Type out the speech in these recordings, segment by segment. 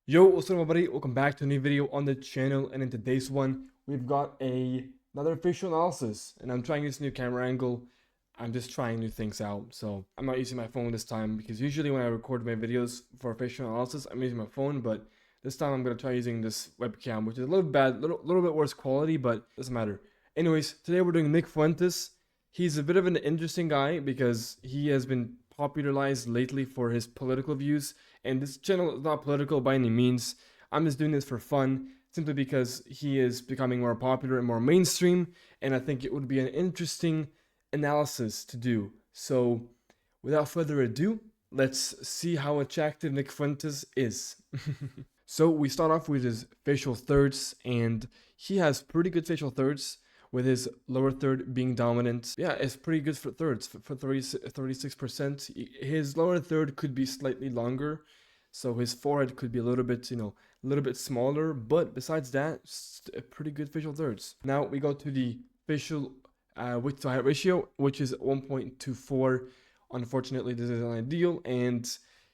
Yo, what's up everybody? Welcome back to a new video on the channel, and in today's one, we've got another facial analysis, and I'm trying this new camera angle. I'm just trying new things out, so I'm not using my phone this time because usually when I record my videos for facial analysis, I'm using my phone, but this time I'm gonna try using this webcam, which is a little bad, little bit worse quality, but doesn't matter. Anyways, today we're doing Nick Fuentes. He's a bit of an interesting guy because he has been popularized lately for his political views, and this channel is not political by any means. I'm just doing this for fun, simply because he is becoming more popular and more mainstream, and I think it would be an interesting analysis to do. So, without further ado, let's see how attractive Nick Fuentes is. So, we start off with his facial thirds, and he has pretty good facial thirds, with his lower third being dominant. Yeah, it's pretty good for thirds, for 36%. His lower third could be slightly longer, so his forehead could be a little bit, a little bit smaller, but besides that, a pretty good facial thirds. Now we go to the facial width to height ratio, which is 1.24. Unfortunately, this isn't ideal, and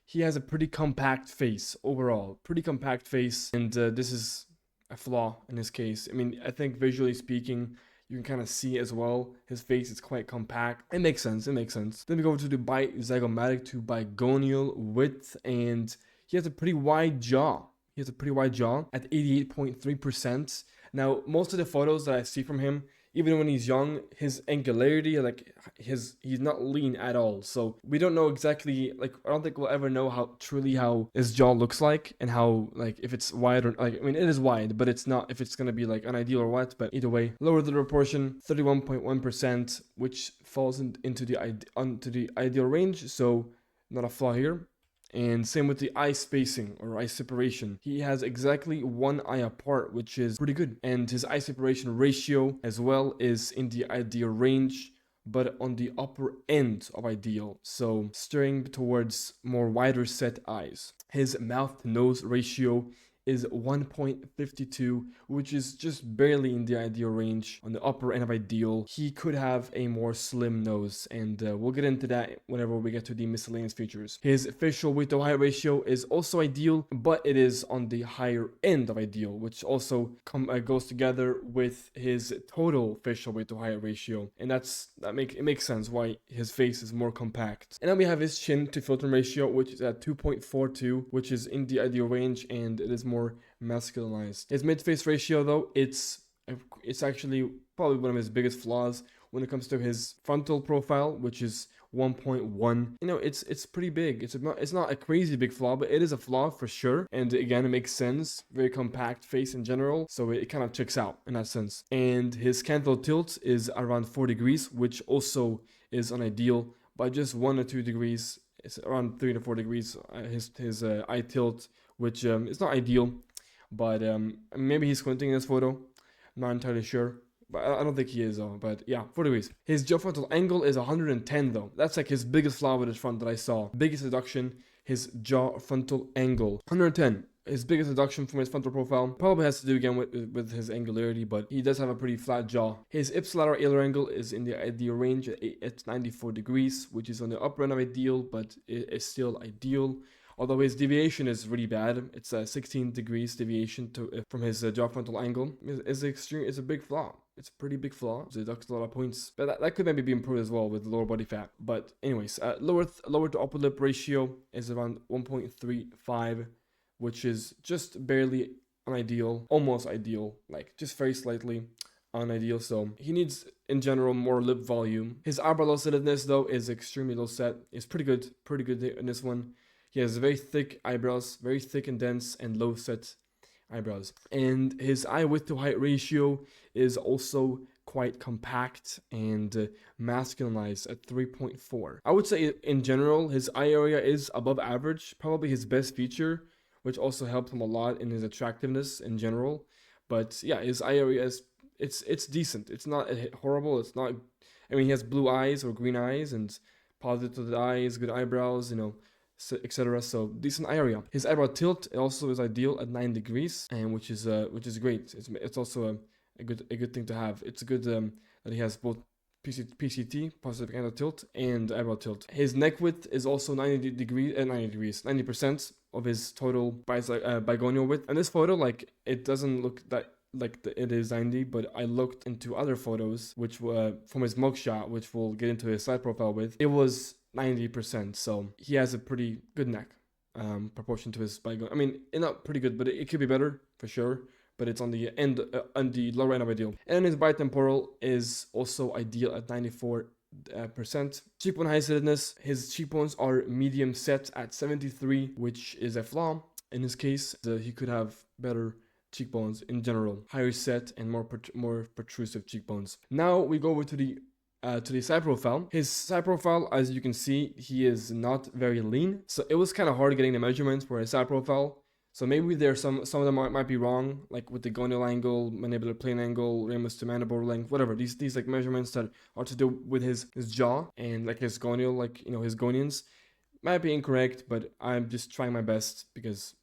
he has a pretty compact face overall, pretty compact face, and this is a flaw in his case. I mean, I think visually speaking, you can kind of see as well, his face is quite compact. It makes sense, it makes sense. Then we go to the bizygomatic to bigonial width, and he has a pretty wide jaw. He has a pretty wide jaw at 88.3%. Now, most of the photos that I see from him, even when he's young, his angularity, like he's not lean at all. So we don't know exactly, like I don't think we'll ever know how his jaw looks like, and how, like, if it's wide or, like, I mean, it is wide, but it's not, if it's gonna be like an ideal or what. But either way, lower the proportion, 31.1%, which falls into the ideal range. So not a flaw here. And same with the eye spacing or eye separation. He has exactly one eye apart, which is pretty good. And his eye separation ratio as well is in the ideal range, but on the upper end of ideal. So steering towards more wider set eyes. His mouth to nose ratio is 1.52, which is just barely in the ideal range, on the upper end of ideal. He could have a more slim nose, and we'll get into that whenever we get to the miscellaneous features. His facial weight to height ratio is also ideal, but it is on the higher end of ideal, which also goes together with his total facial weight to height ratio, and it makes sense why his face is more compact. And then we have his chin to filter ratio, which is at 2.42, which is in the ideal range, and it is more masculinized. His mid-face ratio, though, it's actually probably one of his biggest flaws when it comes to his frontal profile, which is 1.1. It's pretty big. It's not a crazy big flaw, but it is a flaw for sure. And again, it makes sense. Very compact face in general, so it kind of checks out in that sense. And his canthal tilt is around 4 degrees, which also is unideal by just 1 or 2 degrees. It's around 3 to 4 degrees. His eye tilt, which is not ideal, but maybe he's squinting in this photo. I'm not entirely sure, but I don't think he is though. But yeah, 4 degrees. His jaw frontal angle is 110 though. That's like his biggest flaw with his front that I saw. Biggest deduction, his jaw frontal angle, 110. His biggest deduction from his frontal profile probably has to do again with his angularity, but he does have a pretty flat jaw. His ipsilateral alar angle is in the ideal range at 94 degrees, which is on the upper end of ideal, but it is still ideal. Although his deviation is really bad. It's a 16 degrees deviation from his jaw frontal angle. It's a big flaw. It's a pretty big flaw. It deducts a lot of points. But that could maybe be improved as well with lower body fat. But anyways, lower to upper lip ratio is around 1.35, which is just barely unideal, almost ideal, like just very slightly unideal. So he needs, in general, more lip volume. His eyebrow low settedness, though, is extremely low set. It's pretty good in this one. He has very thick eyebrows, very thick and dense and low set eyebrows. And his eye width to height ratio is also quite compact and masculinized at 3.4. I would say in general, his eye area is above average, probably his best feature, which also helped him a lot in his attractiveness in general. But yeah, his eye area is it's decent. It's not horrible. It's not. I mean, he has blue eyes or green eyes and positive eyes, good eyebrows, etc. So decent eye area. His eyebrow tilt also is ideal at 9 degrees, and which is great. It's also a good thing to have. It's good that he has both PCT, positive canthal tilt, and eyebrow tilt. His neck width is also 90%, of his total bigonial width. And this photo, like, it doesn't look that like it is 90, but I looked into other photos, which were from his mugshot, which we'll get into his side profile with. It was 90%, so he has a pretty good neck proportion to his bigonial. I mean, it's not pretty good, but it could be better for sure. But it's on the end, on the lower end of ideal. And his bitemporal is also ideal at 94%. Cheekbone high-settedness, his cheekbones are medium set at 73, which is a flaw in his case. He could have better cheekbones in general, higher set and more protrusive cheekbones. Now we go over to the side profile. His side profile, as you can see, he is not very lean, so it was kind of hard getting the measurements for his side profile. So maybe there's some of them might be wrong, like with the gonial angle, mandibular plane angle, ramus to mandible length, whatever. These like measurements that are to do with his jaw and like his gonial, like, you know, his gonians might be incorrect, but I'm just trying my best because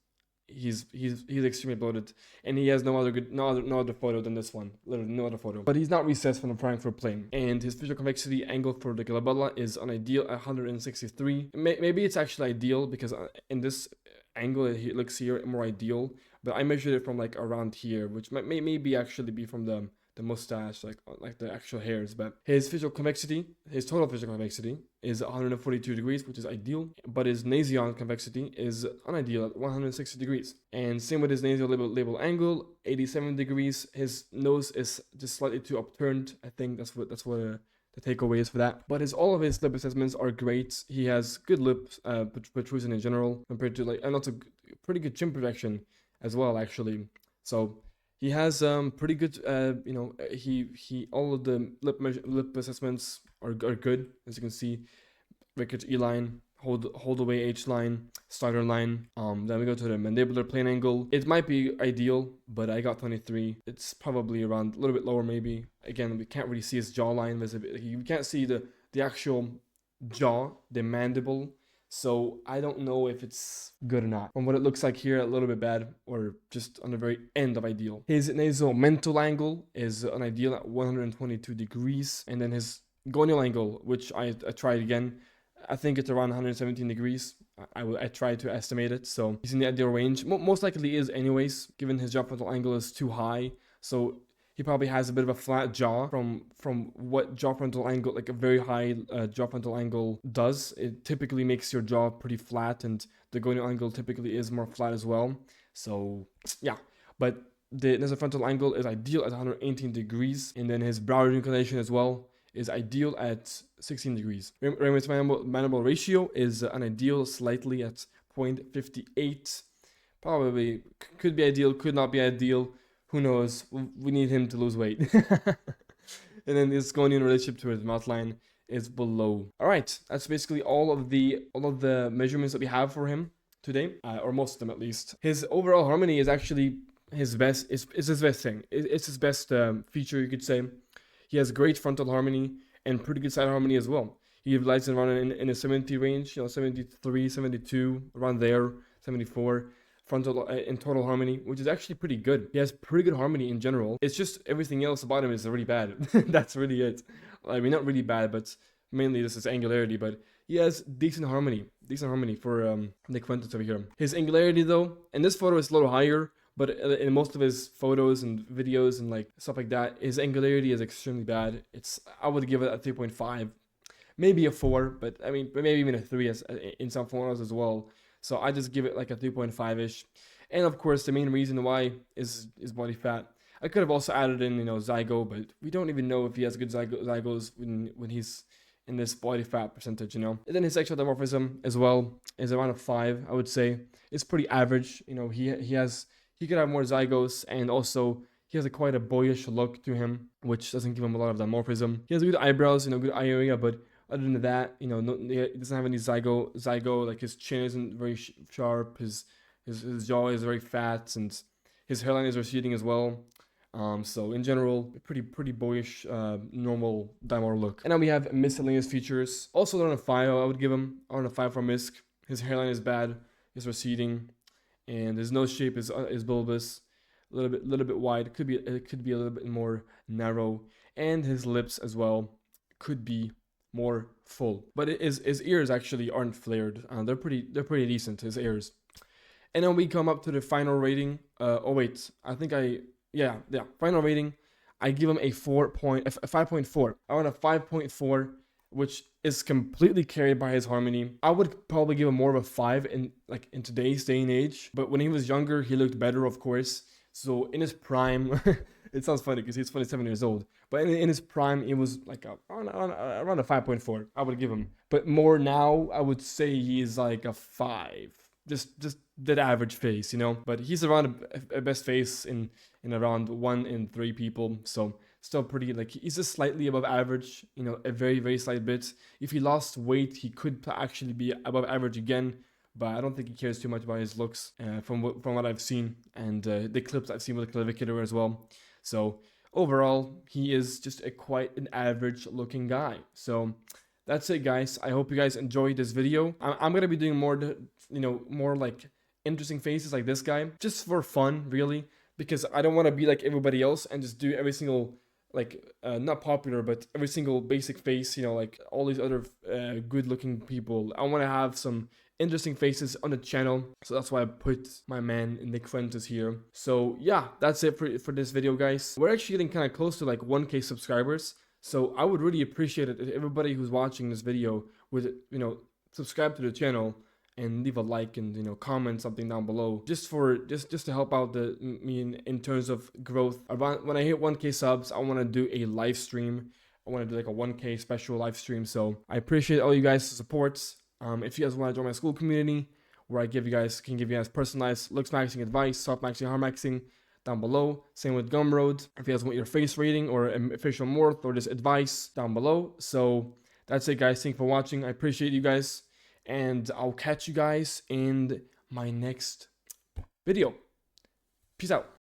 he's extremely bloated, and he has no other photo than this one. Literally no other photo. But he's not recessed from the Frankfurt plane, and his visual convexity angle for the glabella is unideal at 163. Maybe it's actually ideal because in this angle it looks here more ideal, but I measured it from like around here, which might maybe actually be from the mustache, like the actual hairs. But his visual convexity, his total visual convexity is 142 degrees, which is ideal, but his nasion convexity is unideal at 160 degrees. And same with his nasal label angle, 87 degrees. His nose is just slightly too upturned. I think that's what the takeaway is for that. But all of his lip assessments are great. He has good lip protrusion in general compared to and also pretty good chin projection as well, actually. So he has pretty good, you know, he all of the lip assessments are good, as you can see. Ricketts E line, hold away H line, starter line. Then we go to the mandibular plane angle. It might be ideal, but I got 23. It's probably around a little bit lower maybe. Again, we can't really see his jawline visibility. You can't see the actual jaw, the mandible. So I don't know if it's good or not. From what it looks like here, a little bit bad, or just on the very end of ideal. His nasal mental angle is unideal at 122 degrees. And then his gonial angle, which I tried again, I think it's around 117 degrees. I tried to estimate it, so he's in the ideal range. Most likely is anyways, given his jaw frontal angle is too high. So he probably has a bit of a flat jaw from what jaw frontal angle, like a very high jaw frontal angle does. It typically makes your jaw pretty flat, and the gonial angle typically is more flat as well. So yeah, but the nasal frontal angle is ideal at 118 degrees, and then his brow inclination as well is ideal at 16 degrees. Ramus mandible ratio is unideal slightly at 0.58. Probably could be ideal, could not be ideal. Who knows? We need him to lose weight. And then his gonian relationship to his mouth line is below. All right, that's basically all of the measurements that we have for him today, or most of them at least. His overall harmony is actually his best. It's his best thing. It's his best feature, you could say. He has great frontal harmony and pretty good side harmony as well. He lies around in a 70 range, you know, 73, 72, around there, 74. Frontal in total harmony, which is actually pretty good. He has pretty good harmony in general. It's just everything else about him is really bad. That's really it. I mean, not really bad, but mainly this is angularity. But he has decent harmony for Nick Fuentes over here. His angularity though, and this photo is a little higher, but in most of his photos and videos and like stuff like that, his angularity is extremely bad. I would give it a 3.5, maybe a 4, but I mean, maybe even a 3 in some photos as well. So I just give it like a 3.5-ish. And of course, the main reason why is body fat. I could have also added in, you know, zygo, but we don't even know if he has good zygos when he's in this body fat percentage, you know. And then his sexual dimorphism as well is around a 5, I would say. It's pretty average, you know. He could have more zygos, and also he has quite a boyish look to him, which doesn't give him a lot of dimorphism. He has good eyebrows, you know, good eye area, but other than that, you know, he doesn't have any zygo. Like his chin isn't very sharp. His jaw is very fat, and his hairline is receding as well. So in general, pretty boyish, normal dimor look. And now we have miscellaneous features. Also on a 5, I would give him on a 5 for misc. His hairline is bad. It's receding, and his nose shape is bulbous, a little bit wide. It could be a little bit more narrow, and his lips as well could be more full. But his ears actually aren't flared. They're pretty decent, his ears. And then we come up to the final rating. Oh wait, final rating. I give him a 5.4. I want a 5.4, which is completely carried by his harmony. I would probably give him more of a 5 in today's day and age. But when he was younger, he looked better, of course. So in his prime, it sounds funny because he's 27 years old. But in his prime, it was like around a 5.4. I would give him. But more now, I would say he's like a 5. Just that average face, you know. But he's around a best face in around 1 in 3 people. So still pretty, like, he's just slightly above average, you know, a very, very slight bit. If he lost weight, he could actually be above average again. But I don't think he cares too much about his looks from what I've seen and the clips I've seen with the clavicular as well. So overall, he is just quite an average looking guy. So that's it, guys. I hope you guys enjoyed this video. I'm gonna be doing more like interesting faces like this guy, just for fun, really, because I don't want to be like everybody else and just do every single not popular, but every single basic face, you know, like all these other good-looking people. I want to have some interesting faces on the channel, so that's why I put my man Nick Fuentes here. So yeah, that's it for this video, guys. We're actually getting kind of close to like 1K subscribers, so I would really appreciate it if everybody who's watching this video would, you know, subscribe to the channel and leave a like and, you know, comment something down below, just to help out me in terms of growth. Around when I hit 1K subs, I want to do a live stream. I want to do like a 1K special live stream. So I appreciate all you guys' support. If you guys want to join my school community, where I can give you guys personalized looks maxing advice, soft maxing, hard maxing, down below. Same with Gumroad. If you guys want your face rating or official morph or just advice, down below. So that's it, guys. Thank you for watching. I appreciate you guys. And I'll catch you guys in my next video. Peace out.